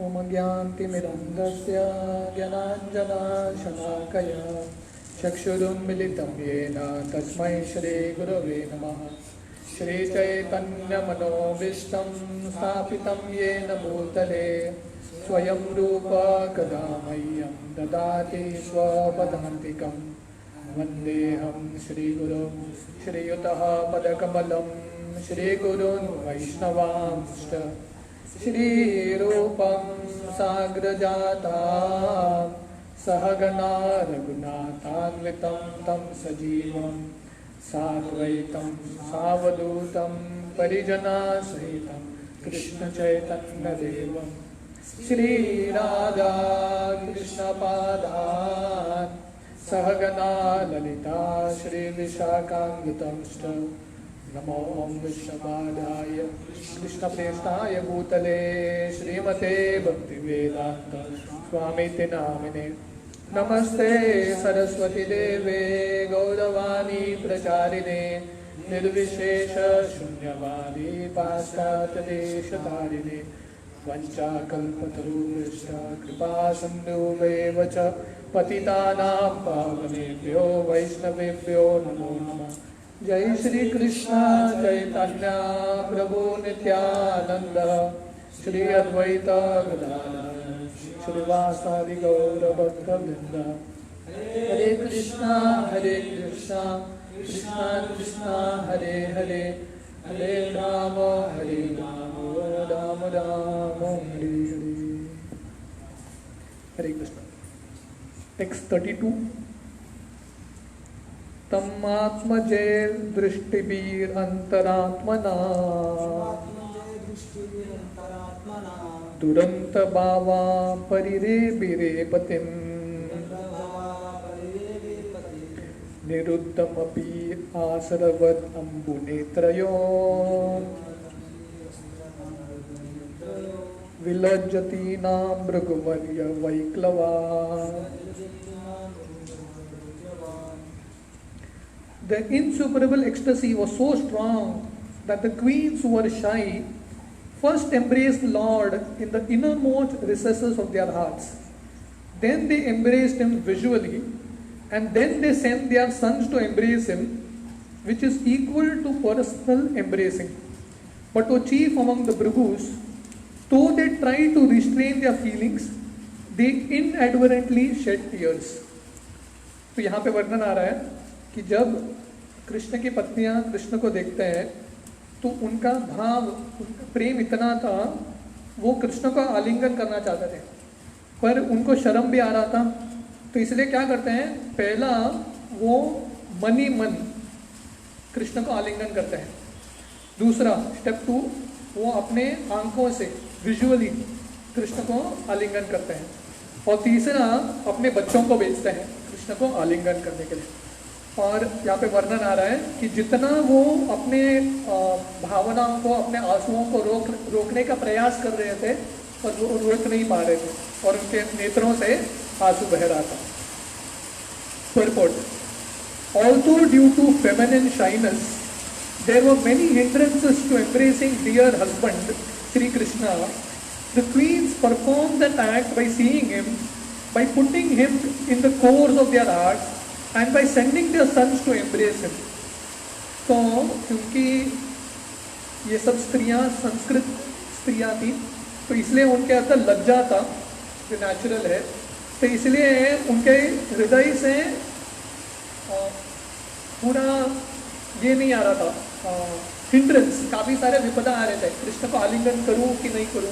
ओम ज्ञानतिमिरन्धस्य ज्ञानाञ्जनशलाकया चक्षुरुन्मिलितं येन तस्मै श्रीगुरवे नमः। श्रीचैतन्यमनोभीष्टं स्थापितं येन भूतले स्वयं रूप कदा मह्यं ददाति स्वपदान्तिकं। वन्देऽहं श्रीगुरुं श्रीयुतः पदकमलं श्रीगुरुन् वैष्णवांश्च श्रीरूपं साग्रजातां सहगना रघुनाथान्वितं तं सजीवं साद्वैतं सावधूतं परिजनसहितं कृष्णचैतन्यदेवं श्रीराधा कृष्णपादान् सहगना ललिता श्रीविशाखान्वितंश्च। नमो विष्णुपादाय कृष्णप्रेष्ठाय भूतले श्रीमते भक्तिवेदान्त स्वामिति नामिने। नमस्ते सरस्वती देवे गौरवाणी प्रचारिणे निर्विशेष शून्यवादी पाश्चात्यदेशतारिणे। वञ्चाकल्पतरुभ्यश्च कृपा सिन्धुभ्येव च पतितानां पावनेभ्यो वैष्णवेभ्यो नमो नमः। जय श्री कृष्ण चैतन्य प्रभु नित्यानंद श्री अद्वैत गदाधर श्रीवासादि गौर भक्तवृंद। हरे कृष्णा कृष्णा कृष्णा हरे हरे हरे राम राम राम हरे हरे। हरे कृष्ण। टेक्स्ट 32। तमात्मजेर्दृष्टिभिरन्तरात्मना दुरन्त भावा परिरेभिरेपतिम् निरुद्धमपि आसरवत् अम्बुनेत्रयो विलज्जतीनां भृगुवर्य वैक्लवा। The insuperable ecstasy was so strong that the queens who were shy first embraced the Lord in the innermost recesses of their hearts. Then they embraced him visually, and then they sent their sons to embrace him, which is equal to personal embracing. But O chief among the Bhrigus, though they tried to restrain their feelings, they inadvertently shed tears. तो यहाँ पे वर्णन आ रहा है कि जब कृष्ण की पत्नियां कृष्ण को देखते हैं तो उनका भाव, उनका प्रेम इतना था, वो कृष्ण को आलिंगन करना चाहते थे पर उनको शर्म भी आ रहा था। तो इसलिए क्या करते हैं, पहला वो मन ही मन कृष्ण को आलिंगन करते हैं। दूसरा स्टेप 2, वो अपने आंखों से विजुअली कृष्ण को आलिंगन करते हैं। और तीसरा अपने बच्चों को भेजते हैं कृष्ण को आलिंगन करने के लिए। और यहाँ पे वर्णन आ रहा है कि जितना वो अपने भावनाओं को, अपने आंसुओं को रोकने का प्रयास कर रहे थे पर वो रोक नहीं पा रहे थे और उनके नेत्रों से आंसू बह रहा था। Purport: Although due to feminine shyness, there were many hindrances to embracing dear husband Sri Krishna. The queens performed that act by seeing him, by putting him in the cores of their hearts, and by sending their sons to embrace him. तो क्योंकि ये सब स्त्रियां संस्कृत स्त्रियां थी तो इसलिए उनके अंदर लज्जा था जो नेचुरल है। तो इसलिए उनके हृदय से पूरा ये नहीं आ रहा था, हिंड्रेंस, काफ़ी सारे विपदा आ रहे थे, कृष्ण को आलिंगन करूं कि नहीं करूं।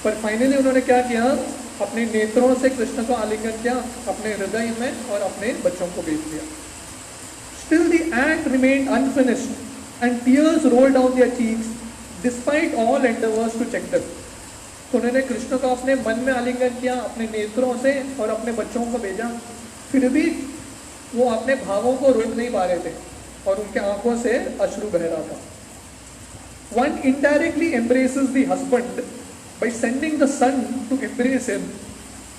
पर फाइनली उन्होंने क्या किया, अपने नेत्रों से कृष्ण को आलिंगन किया, अपने हृदय में और अपने बच्चों को भेज दिया। Still the act remained unfinished and tears rolled down their cheeks despite all endeavors to check them. तो उन्होंने कृष्ण को अपने मन में आलिंगन किया, अपने नेत्रों से और अपने बच्चों को भेजा, फिर भी वो अपने भावों को रोक नहीं पा रहे थे और उनके आंखों से अश्रु बह रहा था। One indirectly embraces the husband by sending the son to embrace him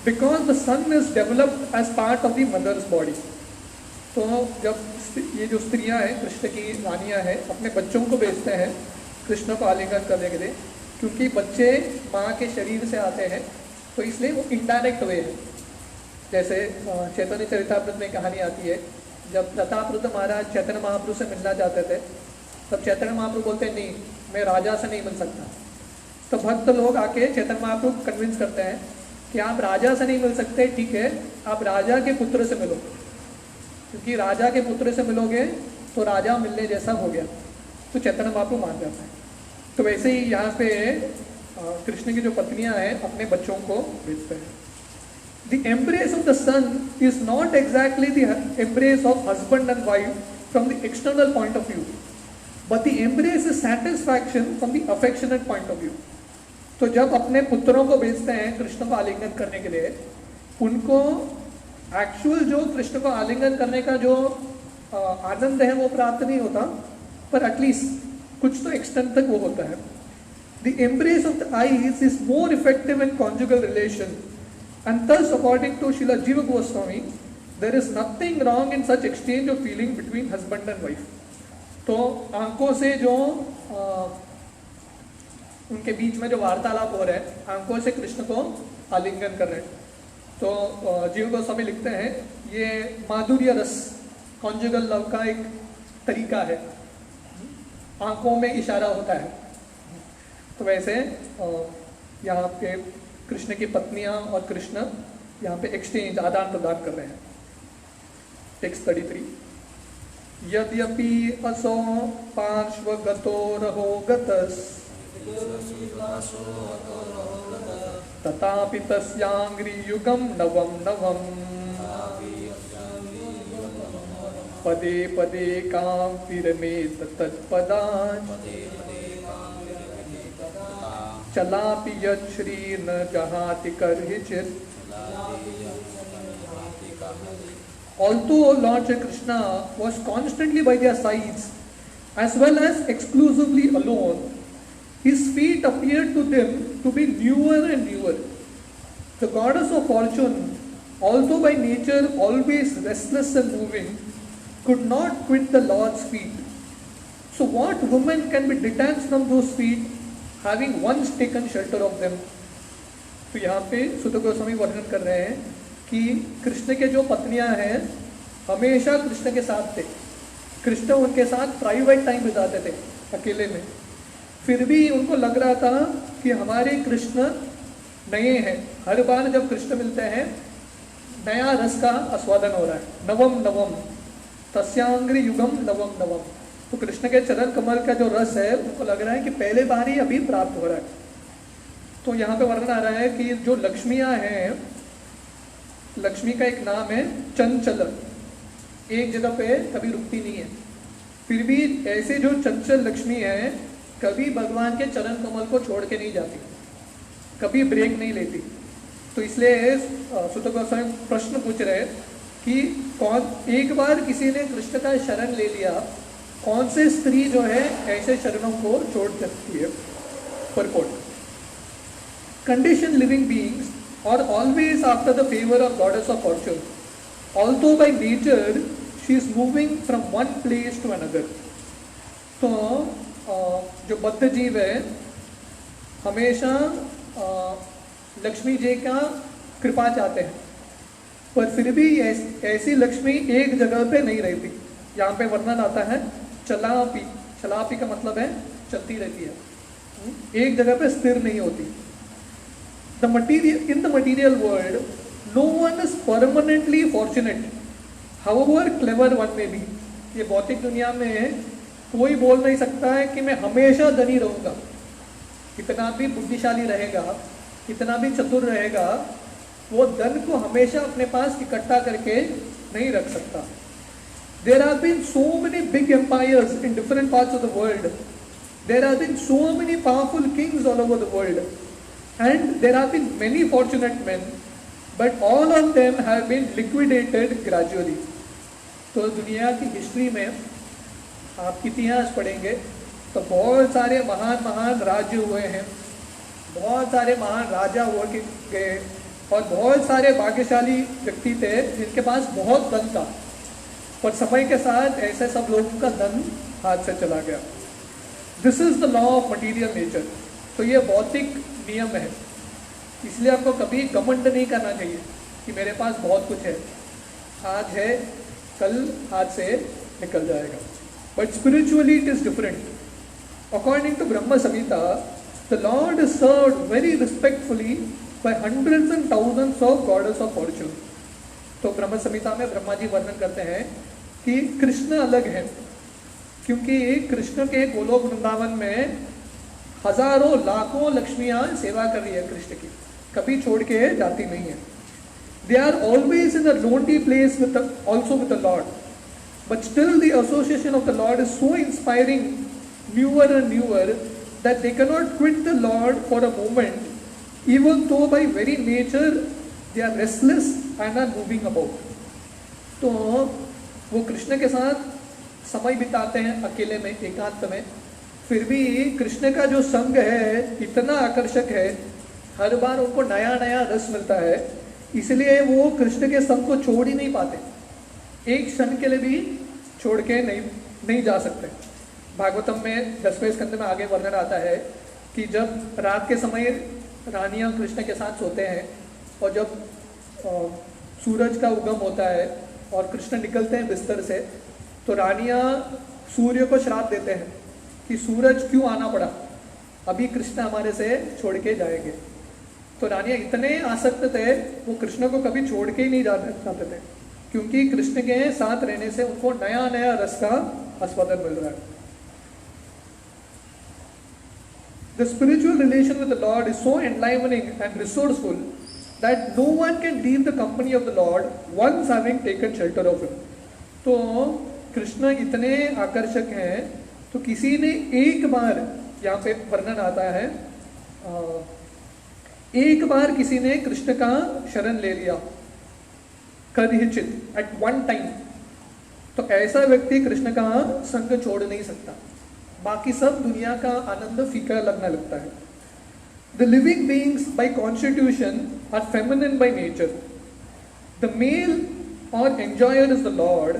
because the son is developed as part of the mother's body. तो जब ये जो स्त्रियां हैं, कृष्ण की रानियां हैं, अपने बच्चों को भेजते हैं कृष्ण को आलिंगन करने के लिए, क्योंकि बच्चे माँ के शरीर से आते हैं, तो इसलिए वो इनडायरेक्ट वे है। जैसे चैतन्य चरितामृत में कहानी आती है, जब प्रतापरुद्र महाराज चैतन्य महाप्रभु से मिलना चाहते थे, तब चैतन्य महाप्रभु बोलते हैं नहीं, मैं राजा से नहीं मिल सकता। तो भक्त लोग आके चैतन्य महाप्रभु कन्विंस करते हैं कि आप राजा से नहीं मिल सकते, ठीक है, आप राजा के पुत्र से मिलो, क्योंकि राजा के पुत्र से मिलोगे तो राजा मिलने जैसा हो गया। तो चैतन्य महाप्रभु मान जाते हैं। तो वैसे ही यहाँ पे कृष्ण की जो पत्नियां हैं अपने बच्चों को भेजते हैं। The embrace of the son is not exactly the embrace of husband and wife from the external point of view, but the embrace is satisfaction from the affectionate point of view. तो जब अपने पुत्रों को भेजते हैं कृष्ण को आलिंगन करने के लिए, उनको एक्चुअल जो कृष्ण को आलिंगन करने का जो आनंद है वो प्राप्त नहीं होता, पर एटलीस्ट कुछ तो एक्सटेंट तक वो होता है। The embrace of the eyes is more effective in conjugal relation, and thus according to Srila Jiva Goswami, there is nothing wrong in such exchange of feeling between husband and wife. तो आंखों से जो उनके बीच में जो वार्तालाप हो रहा है, आंखों से कृष्ण को आलिंगन कर रहे हैं। तो जीव गोस्वामी लिखते हैं ये माधुर्य रस कॉन्जुगल लव का एक तरीका है, आंखों में इशारा होता है। तो वैसे यहाँ पे कृष्ण की पत्नियां और कृष्ण यहाँ पे एक्सचेंज आदान प्रदान कर रहे हैं। टेक्स्ट 33, यद्यपि असो पार्श्वगतो रहो गतस् तथापि तस्यांग्रियुगं नवं नवं पदे पदे कां विरमेत तत्पदान् चलापि यच्छ्री न जहाति कर्हिचित्। Although Lord Shri Krishna was constantly by their sides as well as exclusively alone, his feet appeared to them to be newer and newer. The goddess of fortune, although by nature always restless and moving, could not quit the Lord's feet. So what woman can be detached from those feet, having once taken shelter of them? तो यहाँ पे सुत गोस्वामी वर्णन कर रहे हैं कि कृष्ण के जो पत्नियां हैं हमेशा कृष्ण के साथ थे, कृष्ण उनके साथ प्राइवेट टाइम बिताते थे अकेले में, फिर भी उनको लग रहा था कि हमारे कृष्ण नए हैं। हर बार जब कृष्ण मिलते हैं नया रस का आस्वादन हो रहा है। नवम नवम तस्यांग्रि युगम नवम नवम, तो कृष्ण के चरण कमल का जो रस है उनको लग रहा है कि पहले बार ही अभी प्राप्त हो रहा है। तो यहाँ पे वर्णन आ रहा है कि जो लक्ष्मियाँ हैं, लक्ष्मी का एक नाम है चंचल, एक जगह पे कभी रुकती नहीं है। फिर भी ऐसे जो चंचल लक्ष्मी है कभी भगवान के चरण कमल को छोड़ के नहीं जाती, कभी ब्रेक नहीं लेती। तो इसलिए सुत गोस्वामी प्रश्न पूछ रहे कि कौन एक बार किसी ने कृष्ण का शरण ले लिया, कौन से स्त्री जो है ऐसे शरणों को छोड़ सकती है। Purport, condition living beings are always after the favor of goddess of fortune, although by nature she is moving from one place to another. तो जो बद्ध जीव है हमेशा लक्ष्मी जी का कृपा चाहते हैं, पर फिर भी ऐसी लक्ष्मी एक जगह पे नहीं रहती। यहाँ पे वर्णन आता है चलापी, चलापी का मतलब है चलती रहती है, एक जगह पे स्थिर नहीं होती। In the material world, no one is permanently fortunate, however clever one may be. ये भौतिक दुनिया में कोई बोल नहीं सकता है कि मैं हमेशा धनी रहूँगा। कितना भी बुद्धिशाली रहेगा, कितना भी चतुर रहेगा, वो धन को हमेशा अपने पास इकट्ठा करके नहीं रख सकता। There have been so many big empires in different parts of the world. There have been so many powerful kings all over the world. And there have been many fortunate men, but all of them have been liquidated gradually. तो दुनिया की history में आप इतिहास पढ़ेंगे तो बहुत सारे महान महान राज्य हुए हैं, बहुत सारे महान राजा हुए गए, और बहुत सारे भाग्यशाली व्यक्ति थे जिनके पास बहुत धन था, पर समय के साथ ऐसे सब लोगों का धन हाथ से चला गया। This is the law of material nature. तो ये भौतिक नियम है, इसलिए आपको कभी घमंड नहीं करना चाहिए कि मेरे पास बहुत कुछ है, आज है कल हाथ से निकल जाएगा। But spiritually it is different. According to Brahma Samhita, the Lord is served very respectfully by hundreds and thousands of goddess of fortune. तो ब्रह्म संहिता में ब्रह्मा जी वर्णन करते हैं कि कृष्ण अलग है, क्योंकि कृष्ण के गोलोक वृंदावन में हजारों लाखों लक्ष्मियां सेवा कर रही है कृष्ण की, कभी छोड़ के जाती नहीं है। They are always in a lonely place with also with the lord, but still the association of the Lord is so inspiring, newer and newer, that they can not quit the lord for a moment, even though by very nature they are restless and are moving about। तो वो कृष्ण के साथ समय बिताते हैं अकेले में, एकांत में, फिर भी कृष्ण का जो संग है इतना आकर्षक है, हर बार उनको नया नया रस मिलता है, इसलिए वो कृष्ण के संग को छोड़ ही नहीं पाते, एक क्षण के लिए भी छोड़ के नहीं जा सकते। भागवतम में 10वें स्कंद में आगे वर्णन आता है कि जब रात के समय रानियां कृष्ण के साथ सोते हैं और जब सूरज का उगम होता है और कृष्ण निकलते हैं बिस्तर से, तो रानियां सूर्य को श्राप देते हैं कि सूरज क्यों आना पड़ा, अभी कृष्ण हमारे से छोड़ के जाएंगे। तो रानियां इतने आसक्त थे, वो कृष्ण को कभी छोड़ के ही नहीं जाते थे, क्योंकि कृष्ण के साथ रहने से उनको नया नया रस का आस्वादन मिल रहा है। The spiritual relation with the Lord is so enlivening and resourceful that no one can leave the company of the Lord once having taken shelter of Him। तो कृष्ण इतने आकर्षक हैं, तो किसी ने एक बार, यहाँ पे वर्णन आता है, एक बार किसी ने कृष्ण का शरण ले लिया कदाचित एट वन टाइम, तो ऐसा व्यक्ति कृष्ण का संग छोड़ नहीं सकता, बाकी सब दुनिया का आनंद फीका लगने लगता है। The living beings by constitution are feminine by nature, the male or enjoyer is the Lord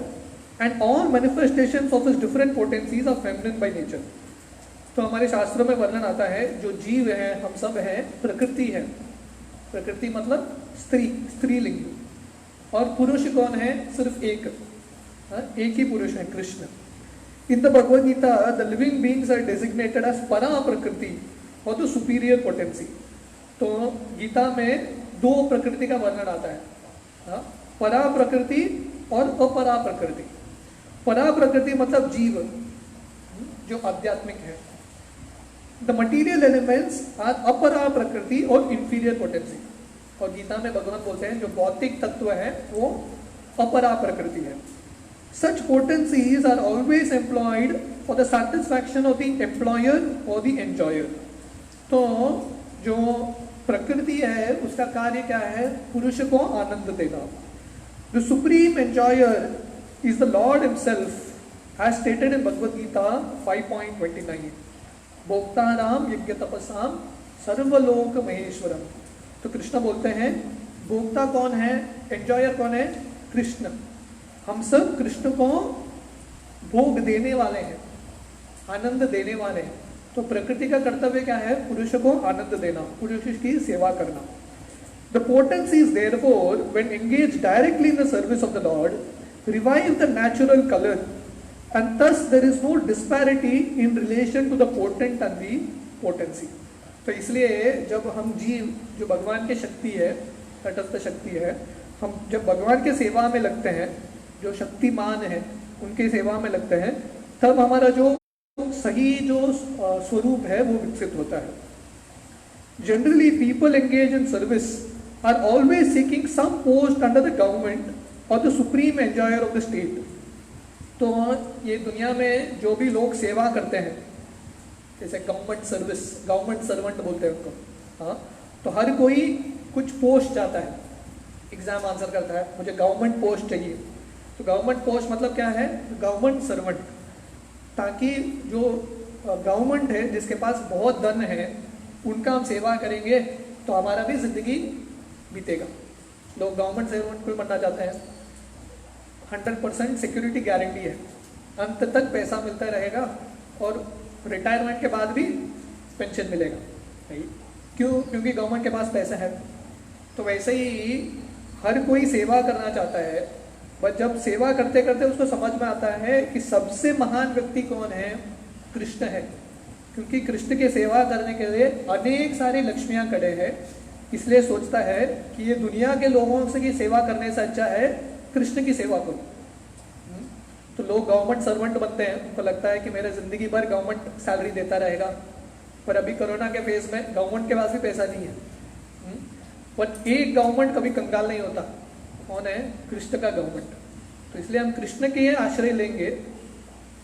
and all manifestations of his different potencies are feminine by nature. तो हमारे शास्त्रों में वर्णन आता है, जो जीव है, हम सब हैं, प्रकृति है, प्रकृति मतलब स्त्रीलिंग, और पुरुष कौन है, सिर्फ एक ही पुरुष है, Krishna. In the Bhagavad Gita, the living beings are designated as para prakriti or the superior potency। तो गीता में दो प्रकृति का वर्णन आता है, परा प्रकृति और अपरा प्रकृति। परा प्रकृति मतलब जीव, जो आध्यात्मिक है। The material elements are अपरा प्रकृति और inferior potency। और गीता में भगवान बोलते हैं जो भौतिक तत्व है वो अपरा प्रकृति है। Such potencies are always employed for the satisfaction of the employer or the enjoyer। तो जो प्रकृति है उसका कार्य क्या है, पुरुष को आनंद देना। The supreme enjoyer is the Lord himself, as stated in Bhagavad Gita 5.29। भोक्तानाम यज्ञ तपसाम सर्वलोक महेश्वरम। तो कृष्ण बोलते हैं भोक्ता कौन है, एंजॉयर कौन है, कृष्ण। हम सब कृष्ण को भोग देने वाले हैं, आनंद देने वाले हैं। तो प्रकृति का कर्तव्य क्या है, पुरुष को आनंद देना, पुरुष की सेवा करना। The potencies therefore when engaged directly in the service of the Lord revive the natural color and thus there is no disparity in relation to the potent and the potency। तो इसलिए जब हम जीव, जो भगवान की शक्ति है, तटस्थ शक्ति है, हम जब भगवान के सेवा में लगते हैं, जो शक्तिमान है उनके सेवा में लगते हैं, तब हमारा जो सही जो स्वरूप है वो विकसित होता है। Generally people engage in service are always seeking some post under the government or the supreme enjoyer of the state. तो ये दुनिया में जो भी लोग सेवा करते हैं, जैसे गवर्नमेंट सर्विस, गवर्नमेंट सर्वेंट बोलते हैं उनको, हाँ, तो हर कोई कुछ पोस्ट चाहता है, एग्जाम आंसर करता है, मुझे गवर्नमेंट पोस्ट चाहिए। तो गवर्नमेंट पोस्ट मतलब क्या है, गवर्नमेंट सर्वेंट, ताकि जो गवर्नमेंट है जिसके पास बहुत धन है उनका हम सेवा करेंगे तो हमारा भी जिंदगी बीतेगा। लोग गवर्नमेंट सर्वेंट को बनना चाहते हैं, 100% सिक्योरिटी गारंटी है, अंत तक पैसा मिलता रहेगा और रिटायरमेंट के बाद भी पेंशन मिलेगा। नहीं, क्यों? क्योंकि गवर्नमेंट के पास पैसा है। तो वैसे ही हर कोई सेवा करना चाहता है, बट जब सेवा करते करते उसको समझ में आता है कि सबसे महान व्यक्ति कौन है, कृष्ण है। क्योंकि कृष्ण की सेवा करने के लिए अनेक सारी लक्ष्मियां खड़े हैं, इसलिए सोचता है कि ये दुनिया के लोगों से की सेवा करने से अच्छा है कृष्ण की सेवा करो। तो लोग गवर्नमेंट सर्वेंट बनते हैं, उनको लगता है कि मेरे जिंदगी भर गवर्नमेंट सैलरी देता रहेगा, पर अभी कोरोना के फेज में गवर्नमेंट के पास भी पैसा नहीं है। पर एक गवर्नमेंट कभी कंगाल नहीं होता, कौन है? कृष्ण का गवर्नमेंट। तो इसलिए हम कृष्ण के आश्रय लेंगे।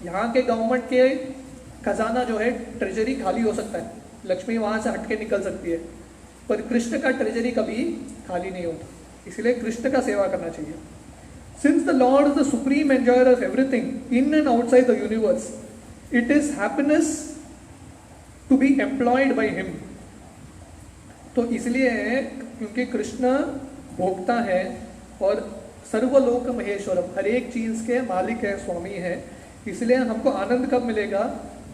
यहाँ के गवर्नमेंट के खजाना जो है, ट्रेजरी खाली हो सकता है, लक्ष्मी वहां से हटके निकल सकती है, पर कृष्ण का ट्रेजरी कभी खाली नहीं होता, इसलिए कृष्ण का सेवा करना चाहिए। Since the Lord is the supreme enjoyer of everything in and outside the universe, it is happiness to be employed by him. तो इसलिए क्योंकि कृष्ण भोक्ता है और सर्वलोक महेश्वरम, हर एक चीज के मालिक है, स्वामी है, इसलिए हमको आनंद कब मिलेगा?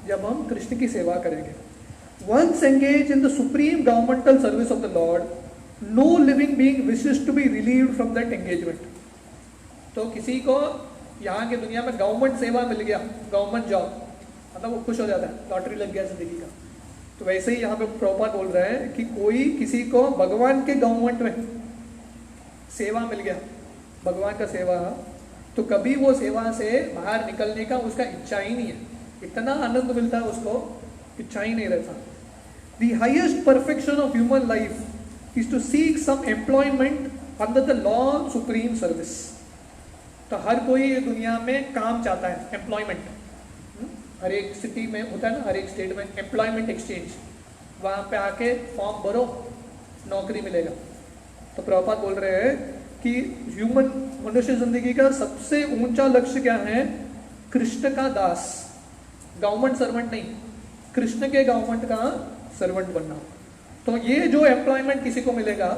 जब हम कृष्ण की सेवा करेंगे। Once engaged in the supreme governmental service of the Lord, no living being wishes to be relieved from that engagement. तो किसी को यहाँ की दुनिया में गवर्नमेंट सेवा मिल गया, गवर्नमेंट जॉब, मतलब वो खुश हो जाता है, लॉटरी लग गया जिंदगी का। तो वैसे ही यहाँ पे प्रभुपाद बोल रहे हैं कि कोई किसी को भगवान के गवर्नमेंट में सेवा मिल गया, भगवान का सेवा, तो कभी वो सेवा से बाहर निकलने का उसका इच्छा ही नहीं है, इतना आनंद मिलता है उसको, इच्छा ही नहीं रहता। The highest perfection of human life is to seek some employment under the law of supreme service. तो हर कोई दुनिया में काम चाहता है, एम्प्लॉयमेंट। हर एक सिटी में होता है ना, हर एक स्टेट में एम्प्लॉयमेंट एक्सचेंज, वहाँ पे आके फॉर्म भरो, नौकरी मिलेगा। तो प्रभुपाद बोल रहे हैं कि ह्यूमन मनुष्य जिंदगी का सबसे ऊंचा लक्ष्य क्या है? कृष्ण का दास, गवर्नमेंट सर्वेंट नहीं, कृष्ण के गवर्नमेंट का सर्वेंट बनना। तो ये जो एम्प्लॉयमेंट किसी को मिलेगा,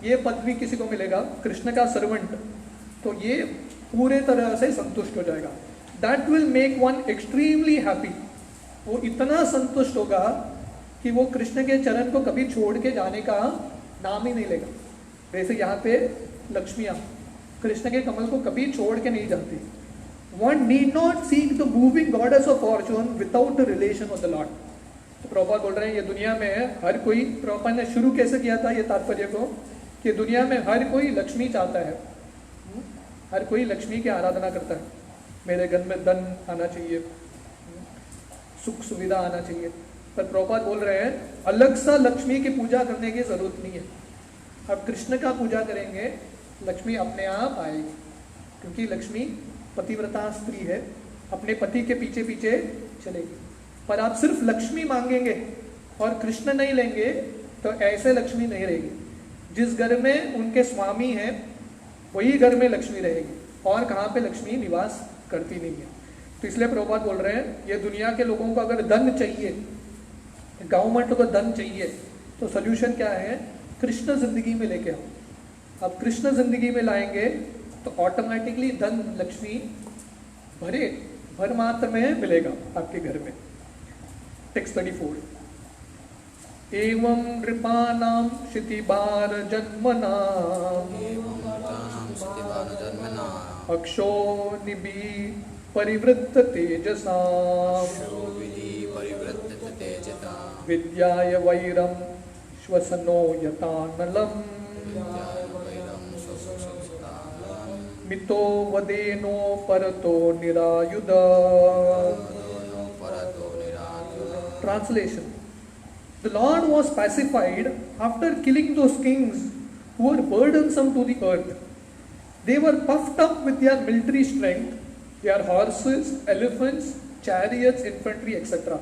ये पदवी किसी को मिलेगा, कृष्ण का सर्वेंट, तो ये पूरे तरह से संतुष्ट हो जाएगा। That will make one extremely happy. वो इतना संतुष्ट होगा कि वो कृष्ण के चरण को कभी छोड़ के जाने का नाम ही नहीं लेगा। वैसे यहाँ पे लक्ष्मियाँ कृष्ण के कमल को कभी छोड़ के नहीं जाती। One need not seek the moving goddess of Fortune without the relation of the Lord. तो प्रभुपाद बोल रहे हैं ये दुनिया में हर कोई, प्रभुपाद ने शुरू कैसे किया था ये तात्पर्य को, कि दुनिया में हर कोई लक्ष्मी चाहता है, हर कोई लक्ष्मी की आराधना करता है। मेरे घर में धन आना चाहिए, सुख सुविधा आना चाहिए, पर प्रभुपाद बोल रहे हैं अलग सा लक्ष्मी की पूजा करने की जरूरत नहीं है। अब कृष्ण का पूजा करेंगे, लक्ष्मी अपने आप आएगी, क्योंकि लक्ष्मी पतिव्रता स्त्री है, अपने पति के पीछे पीछे चलेगी। पर आप सिर्फ लक्ष्मी मांगेंगे और कृष्ण नहीं लेंगे तो ऐसे लक्ष्मी नहीं रहेगी। जिस घर में उनके स्वामी हैं वही घर में लक्ष्मी रहेगी, और कहाँ पे लक्ष्मी निवास करती नहीं है। तो इसलिए प्रभुपाद बोल रहे हैं ये दुनिया के लोगों को अगर धन चाहिए, गवर्नमेंट को धन चाहिए, तो सोल्यूशन क्या है? कृष्ण जिंदगी में लेके आओ। अब कृष्ण जिंदगी में लाएंगे तो ऑटोमेटिकली धन लक्ष्मी भर मात्र में मिलेगा आपके घर में। टेक्स्ट 34। एवं नृपाणां क्षितिभार जन्मनां अक्षोनिभि परिवृत्त तेजसां विद्याय वैरं श्वसनो यतानलम् मितो वदेनो परतो निरायुध। Translation. The Lord was pacified after killing those kings who were burdensome to the earth. They were puffed up with their military strength, their horses, elephants, chariots, infantry, etc.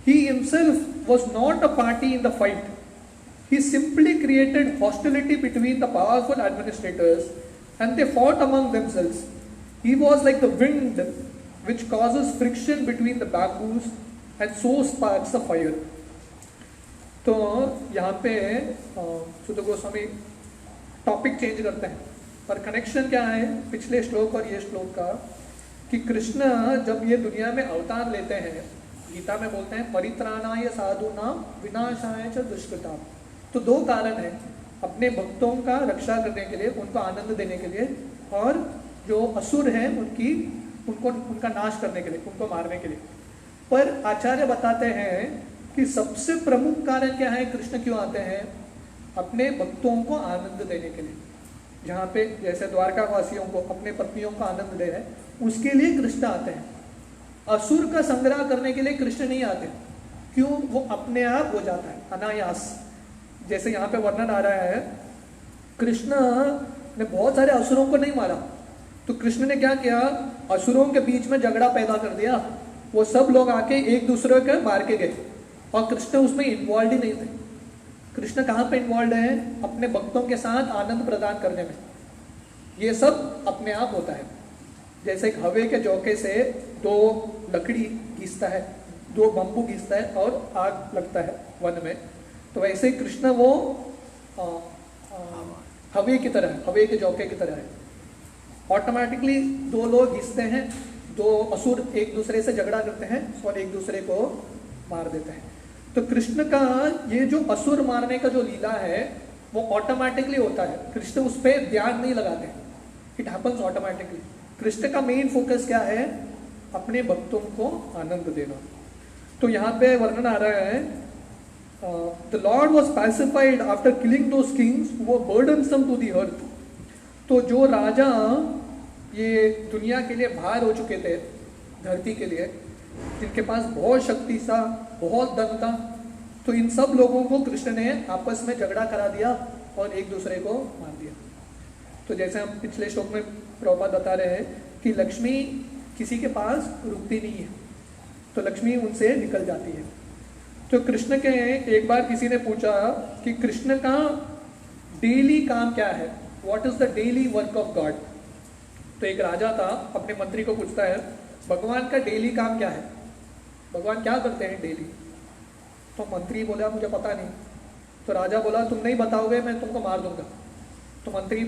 He himself was not a party in the fight. He simply created hostility between the powerful administrators and they fought among themselves. He was like the wind which causes friction between the bamboos and so sparks the fire. तो यहाँ पे सुध Goswami topic change करते हैं, पर connection क्या है पिछले श्लोक और ये श्लोक का, कि कृष्ण जब ये दुनिया में अवतार लेते हैं गीता में बोलते हैं परित्राणाय साधूनाम विनाशाय च दुष्कृताम। तो दो कारण है, अपने भक्तों का रक्षा करने के लिए, उनको आनंद देने के लिए, और जो असुर हैं उनका नाश करने के लिए, उनको मारने के लिए। पर आचार्य बताते हैं कि सबसे प्रमुख कारण क्या है, कृष्ण क्यों आते हैं? अपने भक्तों को आनंद देने के लिए। जहाँ पे जैसे द्वारका वासियों को अपने पत्नियों को आनंद दे रहे हैं, उसके लिए कृष्ण आते हैं। असुर का संग्रह करने के लिए कृष्ण नहीं आते। क्यों? वो अपने आप हो जाता है, अनायास। जैसे यहाँ पे वर्णन आ रहा है, कृष्ण ने बहुत सारे असुरों को नहीं मारा, तो कृष्ण ने क्या किया, असुरों के बीच में झगड़ा पैदा कर दिया। वो सब लोग आके एक दूसरे को मार के गए, और कृष्ण उसमें इन्वॉल्व ही नहीं थे। कृष्ण कहाँ पे इन्वॉल्व है? अपने भक्तों के साथ आनंद प्रदान करने में। ये सब अपने आप होता है। जैसे एक हवे के झोंके से दो लकड़ी घिसता है, दो बम्बू घिसता है और आग लगता है वन में, तो वैसे कृष्ण वो हवे की तरह है, हवे के झोंके की तरह है। ऑटोमेटिकली दो लोग घिसते हैं, दो असुर एक दूसरे से झगड़ा करते हैं और एक दूसरे को मार देते हैं। तो कृष्ण का ये जो असुर मारने का जो लीला है वो ऑटोमेटिकली होता है, कृष्ण उस पर ध्यान नहीं लगाते, इट हैपन्स ऑटोमेटिकली। कृष्ण का मेन फोकस क्या है? अपने भक्तों को आनंद देना। तो यहाँ पे वर्णन आ रहा है, the lord was pacified after killing those kings who were burdensome to the earth. तो जो राजा ये दुनिया के लिए भार हो चुके थे, धरती के लिए, जिनके पास बहुत शक्ति था, बहुत धन था, तो इन सब लोगों को कृष्ण ने आपस में झगड़ा करा दिया और एक दूसरे को मार दिया। तो जैसे हम पिछले श्लोक में प्रभुपाद बता रहे हैं कि लक्ष्मी किसी के पास रुकती नहीं है, तो लक्ष्मी उनसे निकल जाती है। तो कृष्ण के एक बार किसी ने पूछा कि कृष्ण का डेली काम क्या है, what is the daily work of God. तो एक राजा था, अपने मंत्री को पूछता है भगवान का डेली काम क्या है, भगवान क्या करते हैं डेली। तो मंत्री बोला मुझे पता नहीं। तो राजा बोला तुम नहीं बताओगे मैं तुमको मार दूंगा। तो मंत्री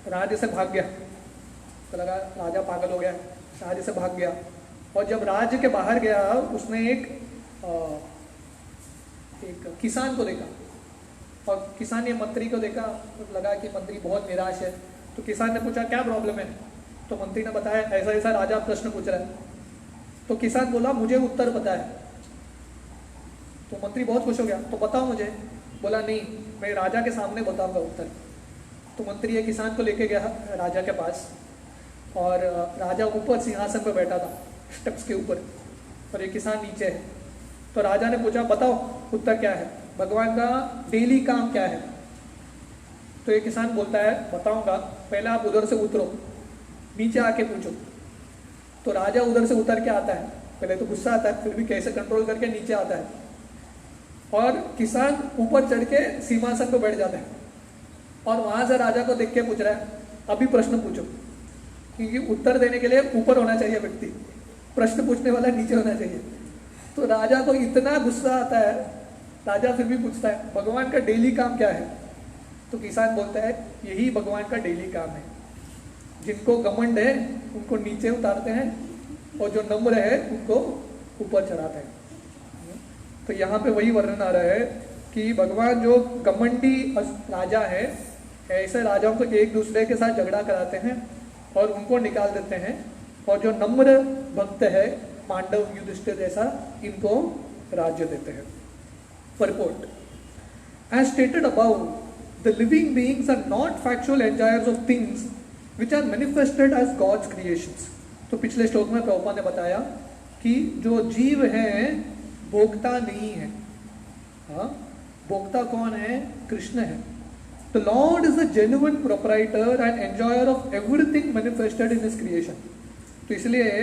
राज्य से भाग गया, तो लगा राजा पागल हो गया, राज्य से भाग गया। और जब राज्य के बाहर गया उसने एक किसान को देखा, और किसान ने मंत्री को देखा, तो लगा कि मंत्री बहुत निराश है। तो किसान ने पूछा क्या प्रॉब्लम है। तो मंत्री ने बताया ऐसा ऐसा राजा प्रश्न पूछ रहा है। तो किसान बोला मुझे उत्तर पता है। तो मंत्री बहुत खुश हो गया, तो बताओ मुझे। बोला नहीं, मैं राजा के सामने बताऊंगा उत्तर। तो मंत्री एक किसान को लेके गया राजा के पास, और राजा ऊपर सिंहासन पर बैठा था, स्टेप्स के ऊपर, और एक किसान नीचे है। तो राजा ने पूछा बताओ उत्तर क्या है, भगवान का डेली काम क्या है। तो एक किसान बोलता है बताऊंगा, पहले आप उधर से उतरो, नीचे आके पूछो। तो राजा उधर से उतर के आता है, पहले तो गुस्सा आता है, फिर भी कैसे कंट्रोल करके नीचे आता है, और किसान ऊपर चढ़ के सिंहासन पर बैठ जाता है, और वहां से राजा को देख के पूछ रहा है अभी प्रश्न पूछो, क्योंकि उत्तर देने के लिए ऊपर होना चाहिए व्यक्ति, प्रश्न पूछने वाला नीचे होना चाहिए। तो राजा को इतना गुस्सा आता है, राजा फिर भी पूछता है भगवान का डेली काम क्या है। तो किसान बोलता है यही भगवान का डेली काम है, जिनको घमंड है उनको नीचे उतारते हैं, और जो नम्र है उनको ऊपर चढ़ाते हैं। तो यहाँ पे वही वर्णन आ रहा है कि भगवान जो घमंडी राजा है, ऐसे राजाओं को एक दूसरे के साथ झगड़ा कराते हैं और उनको निकाल देते हैं, और जो नम्र भक्त है पांडव युधिष्ठिर जैसा, इनको राज्य देते हैं। Purport. As stated above, the living beings are not factual enjoyers of things which are manifested as God's creations. तो पिछले श्लोक में प्रभुपाद ने बताया कि जो जीव हैं भोक्ता नहीं है। हाँ, भोक्ता कौन है? कृष्ण है। The Lord is the genuine proprietor and enjoyer of everything manifested in His creation. तो इसलिए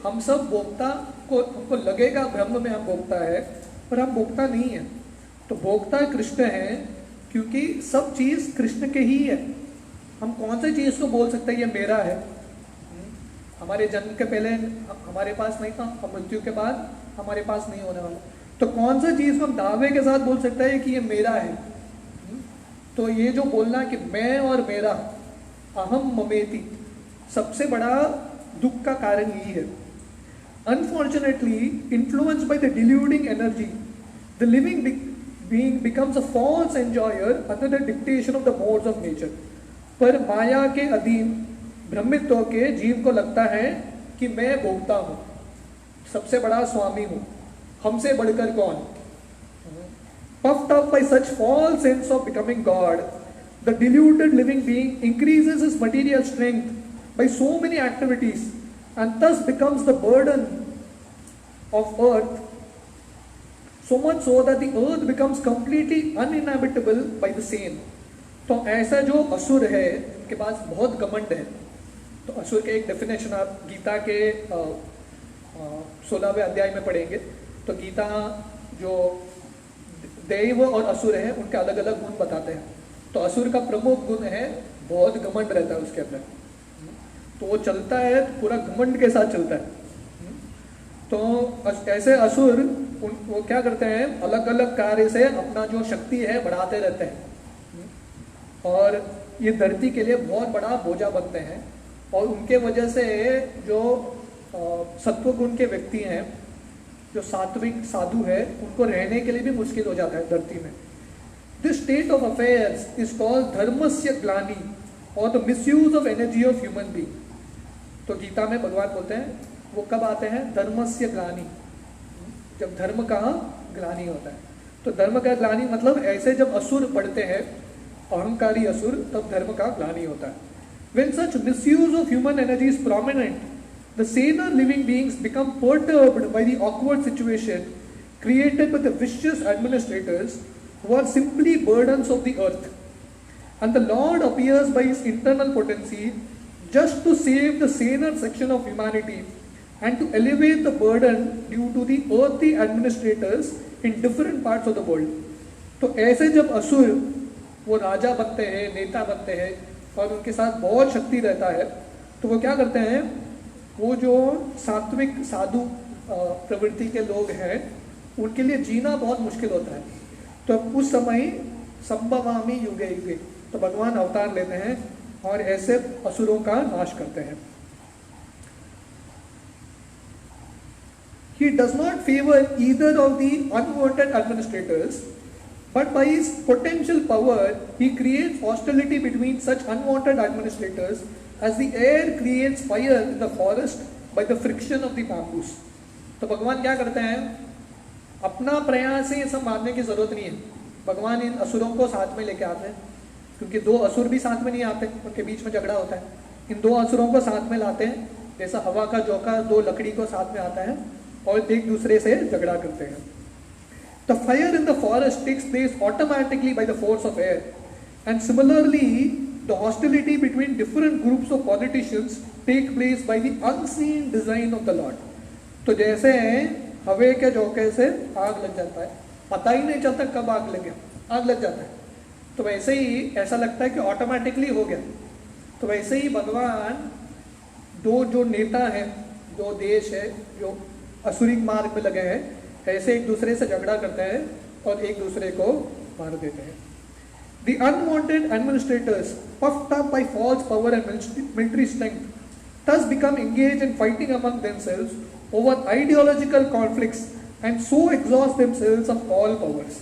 हम सब भोक्ता को, हमको लगेगा ब्रह्म में हम भोक्ता है, पर हम भोक्ता नहीं है। तो भोक्ता कृष्ण है, क्योंकि सब चीज कृष्ण के ही है। हम कौन सी चीज को बोल सकते हैं ये मेरा है? हमारे जन्म के पहले हमारे पास नहीं था, और मृत्यु के बाद हमारे पास नहीं होने वाला। तो कौन सा चीज को हम दावे के साथ बोल सकते हैं कि ये मेरा है? तो ये जो बोलना कि मैं और मेरा, अहम ममेति, सबसे बड़ा दुख का कारण यही है। Unfortunately, influenced by the deluding energy, the being becomes a false enjoyer under the dictation of the modes of nature. पर माया के अधीन भ्रमित होकर जीव को लगता है कि मैं भोगता हूँ, सबसे बड़ा स्वामी हूँ, हमसे बढ़कर कौन. Puffed up by such false sense of becoming God, the deluded living being increases his material strength by so many activities and thus becomes the burden of earth, so much so that the earth becomes completely uninhabitable by the same. तो ऐसा जो असुर है, उनके पास बहुत घमंड है. तो असुर के एक डेफिनेशन आप गीता के 16वें अध्याय में पढ़ेंगे. तो गीता जो दैव और असुर है उनके अलग अलग गुण बताते हैं. तो असुर का प्रमुख गुण है बहुत घमंड रहता है उसके अंदर. तो वो चलता है तो पूरा घमंड के साथ चलता है. तो ऐसे असुर वो क्या करते हैं, अलग अलग कार्य से अपना जो शक्ति है बढ़ाते रहते हैं और ये धरती के लिए बहुत बड़ा बोझा बनते हैं. और उनके वजह से जो सत्व गुण के व्यक्ति हैं, जो सात्विक साधु है, उनको रहने के लिए भी मुश्किल हो जाता है धरती में. This state of affairs is called धर्मस्य ग्लानि और the misuse of energy of human being. तो गीता में भगवान बोलते हैं वो कब आते हैं, धर्मस्य ग्लानि, जब धर्म का ग्लानि होता है. तो धर्म का ग्लानि मतलब ऐसे जब असुर बढ़ते हैं, अहंकारी असुर, तब धर्म का ग्लानि होता है. When such misuse of human energy is prominent, the saner living beings become perturbed by the awkward situation created by the vicious administrators who are simply burdens of the earth. And the Lord appears by his internal potency just to save the saner section of humanity and to elevate the burden due to the earthly administrators in different parts of the world. तो ऐसे जब असुर वो राजा बनते हैं, नेता बनते हैं और उनके साथ बहुत शक्ति रहता है, तो वो क्या करते हैं, वो जो सात्विक साधु प्रवृत्ति के लोग हैं उनके लिए जीना बहुत मुश्किल होता है. तो उस समय संभवामि युगे युगे, तो भगवान अवतार लेते हैं और ऐसे असुरों का नाश करते हैं. He does not favor either of the unwanted administrators, but by his potential power, he creates hostility between such unwanted administrators as the air creates fire in the forest by the friction of the bamboos. तो भगवान क्या करते हैं, अपना प्रयास से ये सब मारने की जरूरत नहीं है. भगवान इन असुरों को साथ में लेके आते हैं, क्योंकि दो असुर भी साथ में नहीं आते, उनके बीच में झगड़ा होता है. इन दो असुरों को साथ में लाते हैं, जैसा हवा का झोंका दो लकड़ी को साथ में आता है और एक दूसरे से झगड़ा करते हैं. The fire in the forest takes place automatically by the force of air, and similarly the hostility between different groups of politicians take place by the unseen design of the Lord. तो जैसे हवे के झोंके से आग लग जाता है, पता ही नहीं चलता कब आग लगे, आग लग जाता है. तो वैसे ही ऐसा लगता है कि ऑटोमेटिकली हो गया. तो वैसे ही भगवान दो जो नेता हैं, दो देश है जो असुरिक मार्ग में लगे हैं, ऐसे एक दूसरे से झगड़ा करते हैं और एक दूसरे को मार देते हैं. The unwanted administrators, puffed up by false power and military strength, thus become engaged in fighting among themselves over ideological conflicts and so exhaust themselves of all powers.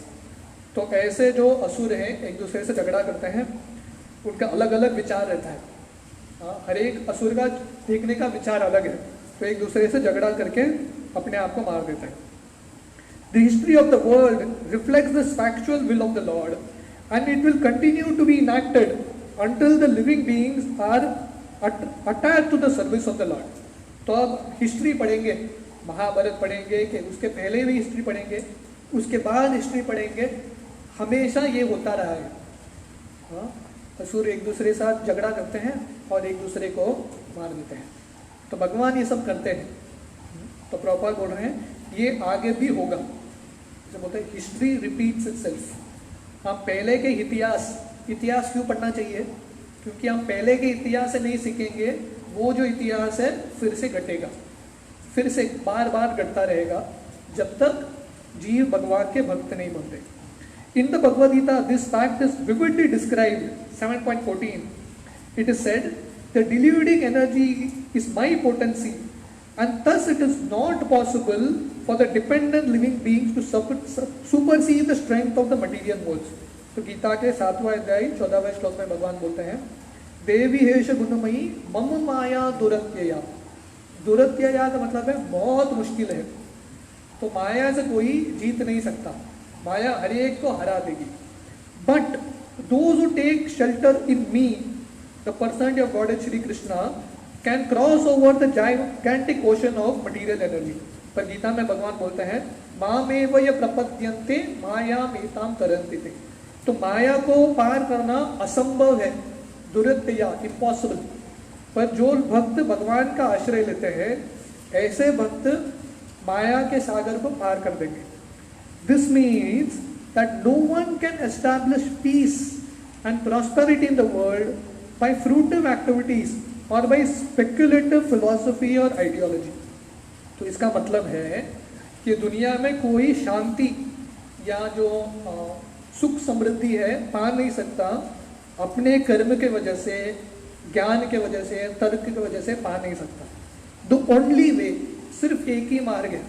तो ऐसे जो असुर हैं एक दूसरे से झगड़ा करते हैं, उनका अलग अलग विचार रहता है. हर एक असुर का देखने का विचार अलग है, तो एक दूसरे से झगड़ा करके अपने आप को मार देते हैं. The history of the world reflects this factual will of the Lord, and it will continue to be enacted until the living beings are attached to the service of the Lord. तो अब history पढ़ेंगे, महाभारत पढ़ेंगे कि उसके पहले भी history पढ़ेंगे, उसके बाद हिस्ट्री पढ़ेंगे, हमेशा ये होता रहा है. असुर एक दूसरे के साथ झगड़ा करते हैं और एक दूसरे को मार देते हैं. तो भगवान ये सब करते हैं. तो प्रभुपाद बोल रहे हैं ये आगे भी होगा. जैसे बोलते हैं हिस्ट्री रिपीट्स इटसेल्फ. हम पहले के इतिहास क्यों पढ़ना चाहिए, क्योंकि हम पहले के इतिहास से नहीं सीखेंगे, वो जो इतिहास है फिर से घटेगा, फिर से बार बार घटता रहेगा जब तक जीव भगवान के भक्त नहीं बनते. In the Bhagavad Gita, this fact is vividly described. 7.14. It is said, the deluding energy is my potency, And thus it is not possible for the dependent living beings to supersede the strength of the material modes. तो गीता के 7वां अध्याय 14वें श्लोक में भगवान बोलते हैं, देवी हेश गुणमयी मम माया दुरत्यया। दुरत्यया का मतलब है बहुत मुश्किल है, तो माया से कोई जीत नहीं सकता, माया हर एक को हरा देगी। But those who take shelter in me, the personality of God Shri Krishna, can cross over the gigantic ocean of material energy. पर गीता में भगवान बोलते हैं, मामेव ये प्रपद्यन्ते मायाम एताम तरन्ति ते। तो माया को पार करना असंभव है, दुरत्यया, इम्पॉसिबल। पर जो भक्त भगवान का आश्रय लेते हैं, ऐसे भक्त माया के सागर को पार कर देंगे। This means that no one can establish peace and prosperity in the world by fruitive activities और बाय स्पेक्युलेटिव फिलॉसफी और आइडियोलॉजी। तो इसका मतलब है कि दुनिया में कोई शांति या जो सुख समृद्धि है पा नहीं सकता अपने कर्म के वजह से, ज्ञान के वजह से, तर्क की वजह से पा नहीं सकता। द ओनली वे, सिर्फ एक ही मार्ग है।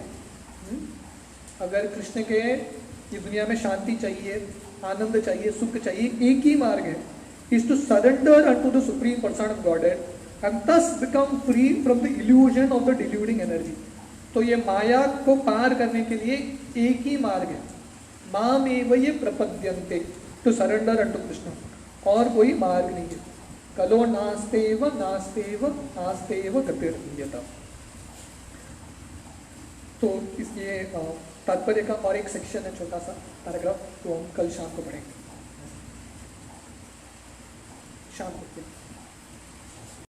अगर कृष्ण के ये दुनिया में शांति चाहिए, आनंद चाहिए, सुख चाहिए, एक ही मार्ग है, is to surrender unto the supreme person of godhead and thus become free from the illusion of the deluding energy। तो ये माया को पार करने के लिए एक ही मार्ग है, मामेव ये प्रपद्यन्ते, टू सरेंडर अनटू कृष्ण, और कोई मार्ग नहीं है। कलो नास्तेव नास्तेव नास्तेव गतिर्नियता। तो इसलिए तात्पर्य का और एक सेक्शन है, छोटा सा पैराग्राफ, तो हम कल शाम को पढ़ेंगे, शाम को।